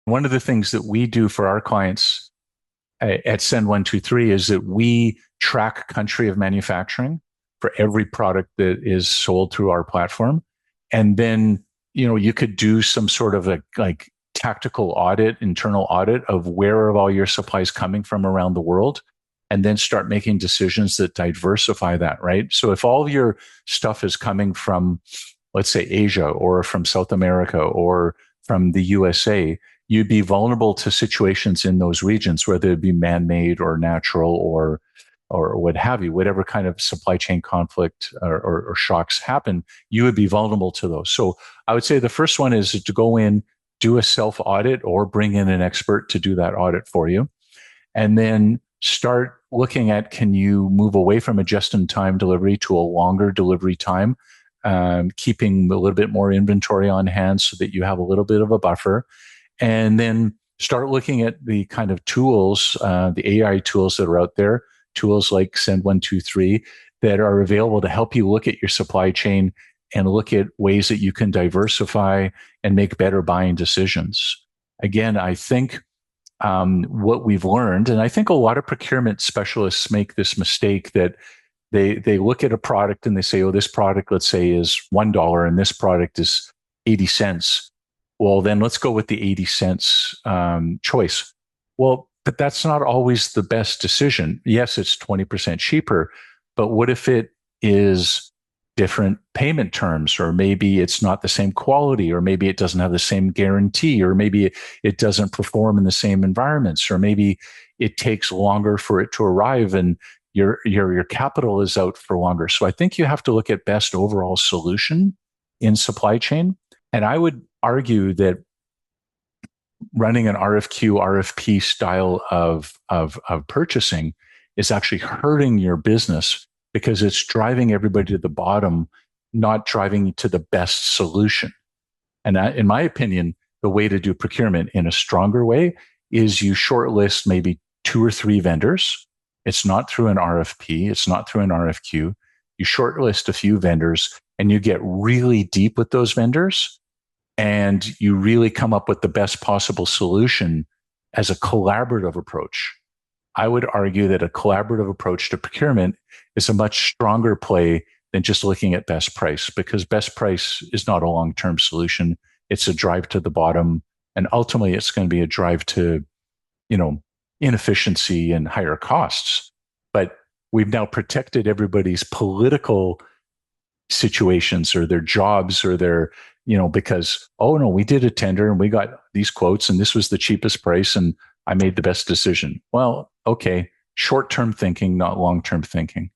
One of the things that we do for our clients at Send123 is that we track country of manufacturing for every product that is sold through our platform. And then, you could do some sort of a like tactical audit, internal audit of where are all your supplies coming from around the world, and then start making decisions that diversify that, right? So if all of your stuff is coming from, let's say, Asia or from South America or from the USA, you'd be vulnerable to situations in those regions, whether it be man-made or natural or what have you, whatever kind of supply chain conflict or shocks happen, you would be vulnerable to those. So I would say the first one is to go in, do a self audit or bring in an expert to do that audit for you. And then start looking at, can you move away from a just-in-time delivery to a longer delivery time, keeping a little bit more inventory on hand so that you have a little bit of a buffer. And then start looking at the kind of tools, the AI tools that are out there, tools like Send123 that are available to help you look at your supply chain and look at ways that you can diversify and make better buying decisions. Again, I think what we've learned, and I think a lot of procurement specialists make this mistake that they look at a product and they say, oh, this product, let's say, is $1 and this product is 80 cents. Well, then let's go with the 80 cents choice. Well, but that's not always the best decision. Yes, it's 20% cheaper, but what if it is different payment terms, or maybe it's not the same quality, or maybe it doesn't have the same guarantee, or maybe it doesn't perform in the same environments, or maybe it takes longer for it to arrive and your capital is out for longer. So I think you have to look at best overall solution in supply chain. And I would argue that running an RFQ, RFP style of purchasing is actually hurting your business because it's driving everybody to the bottom, not driving to the best solution. And in my opinion, the way to do procurement in a stronger way is you shortlist maybe 2 or 3 vendors. It's not through an RFP. It's not through an RFQ. You shortlist a few vendors and you get really deep with those vendors and you really come up with the best possible solution as a collaborative approach. I would argue that a collaborative approach to procurement is a much stronger play than just looking at best price, because best price is not a long-term solution. It's a drive to the bottom. And ultimately it's going to be a drive to, inefficiency and higher costs. But we've now protected everybody's political situations or their jobs or their, because, oh no, we did a tender and we got these quotes and this was the cheapest price and I made the best decision. Well, okay, short-term thinking, not long-term thinking.